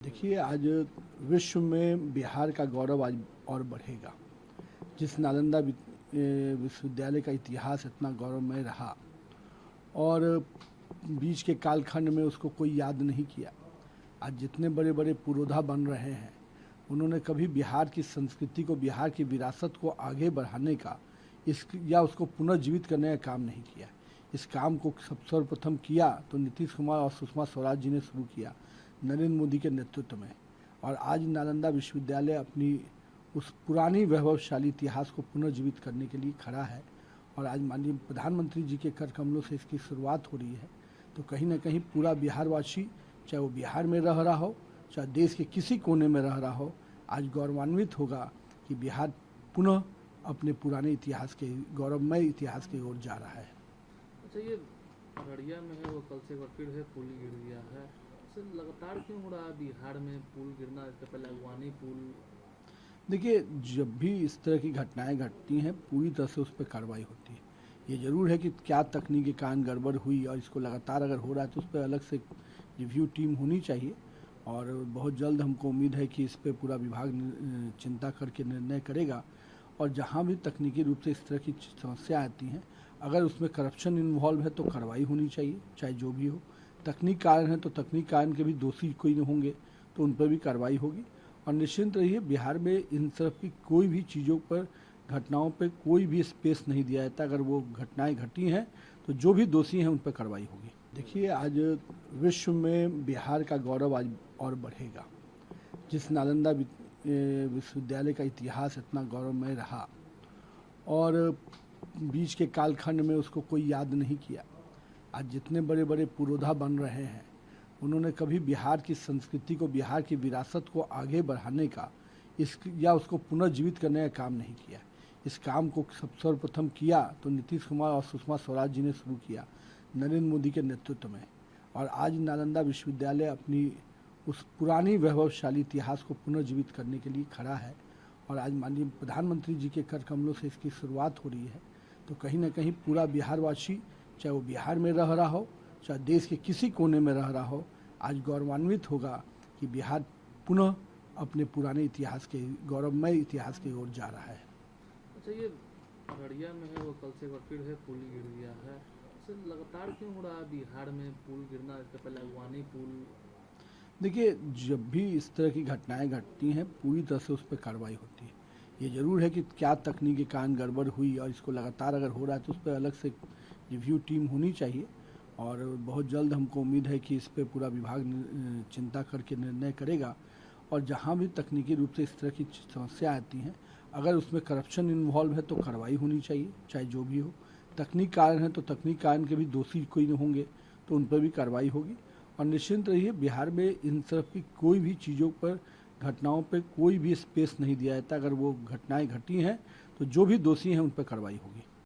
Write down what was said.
देखिए, आज विश्व में बिहार का गौरव आज और बढ़ेगा। जिस नालंदा विश्वविद्यालय का इतिहास इतना गौरवमय रहा और बीच के कालखंड में उसको कोई याद नहीं किया। आज जितने बड़े बड़े पुरोधा बन रहे हैं, उन्होंने कभी बिहार की संस्कृति को, बिहार की विरासत को आगे बढ़ाने का या उसको पुनर्जीवित करने का काम नहीं किया। इस काम को सर्वप्रथम किया तो नीतीश कुमार और सुषमा स्वराज जी ने शुरू किया, नरेंद्र मोदी के नेतृत्व में। और आज नालंदा विश्वविद्यालय अपनी उस पुरानी वैभवशाली इतिहास को पुनर्जीवित करने के लिए खड़ा है। और आज माननीय प्रधानमंत्री जी के कर कमलों से इसकी शुरुआत हो रही है। तो कहीं ना कहीं पूरा बिहारवासी, चाहे वो बिहार में रह रहा हो, चाहे देश के किसी कोने में रह रहा हो, आज गौरवान्वित होगा कि बिहार पुनः अपने पुराने इतिहास के, गौरवमय इतिहास की ओर जा रहा है। अच्छा, ये अररिया में है, वो कल से एक बार फिर है पुल गिर गया है। तो लगातार क्यों हो रहा है बिहार में पुल गिरना? इससे पहले अगवानी पुल। देखिए, जब भी इस तरह की घटनाएं घटती हैं, पूरी तरह से उस पर कार्रवाई होती है। ये जरूर है कि क्या तकनीक के कारण गड़बड़ हुई, और इसको लगातार अगर हो रहा है तो उस पर अलग से रिव्यू टीम होनी चाहिए। और बहुत जल्द हमको उम्मीद है कि इस पर पूरा विभाग चिंता करके निर्णय करेगा। और जहाँ भी तकनीकी रूप से इस तरह की समस्या आती हैं, अगर उसमें करप्शन इन्वॉल्व है तो कार्रवाई होनी चाहिए, चाहे जो भी हो। तकनीक कारण है तो तकनीक कारण के भी दोषी कोई नहीं होंगे तो उन पर भी कार्रवाई होगी। और निश्चिंत रहिए, बिहार में इन तरफ की कोई भी चीज़ों पर, घटनाओं पर कोई भी स्पेस नहीं दिया जाता। अगर वो घटनाएं घटी हैं तो जो भी दोषी हैं उन पर कार्रवाई होगी। देखिए, आज विश्व में बिहार का गौरव आज और बढ़ेगा। जिस नालंदा विश्वविद्यालय का इतिहास इतना गौरवमय रहा और बीच के कालखंड में उसको कोई याद नहीं किया। आज जितने बड़े बड़े पुरोधा बन रहे हैं, उन्होंने कभी बिहार की संस्कृति को, बिहार की विरासत को आगे बढ़ाने का या उसको पुनर्जीवित करने का काम नहीं किया। इस काम को सर्वप्रथम किया तो नीतीश कुमार और सुषमा स्वराज जी ने शुरू किया, नरेंद्र मोदी के नेतृत्व में। और आज नालंदा विश्वविद्यालय अपनी उस पुरानी वैभवशाली इतिहास को पुनर्जीवित करने के लिए खड़ा है। और आज माननीय प्रधानमंत्री जी के कर कमलों से इसकी शुरुआत हो रही है। तो कहीं ना कहीं पूरा बिहारवासी, चाहे वो बिहार में रह रहा हो, चाहे देश के किसी कोने में रह रहा हो, आज गौरवान्वित होगा कि बिहार पुनः अपने पुराने इतिहास के, गौरवमय इतिहास की ओर जा रहा है। अच्छा, ये अररिया में है, वो कल से एक बार फिर है पुल गिर गया है। तो लगातार क्यों हो रहा है बिहार में पुल गिरना? इससे पहले अगवानी पुल। देखिए, जब भी इस तरह की घटनाएं घटती हैं, पूरी तरह से उस पर कार्रवाई होती है। ये जरूर है कि क्या तकनीक के कारण गड़बड़ हुई, और इसको लगातार अगर हो रहा है तो उस पर अलग से रिव्यू टीम होनी चाहिए। और बहुत जल्द हमको उम्मीद है कि इस पर पूरा विभाग चिंता करके निर्णय करेगा। और जहाँ भी तकनीकी रूप से इस तरह की समस्या आती हैं, अगर उसमें करप्शन इन्वॉल्व है तो कार्रवाई होनी चाहिए, चाहे जो भी हो। तकनीक कारण है तो तकनीक कारण के भी दोषी कोई नहीं होंगे तो उन पर भी कार्रवाई होगी। और निश्चिंत रहिए, बिहार में इन तरफ की कोई भी चीज़ों पर, घटनाओं पर कोई भी स्पेस नहीं दिया जाता। अगर वो घटनाएं घटी हैं तो जो भी दोषी हैं उन पर कार्रवाई होगी।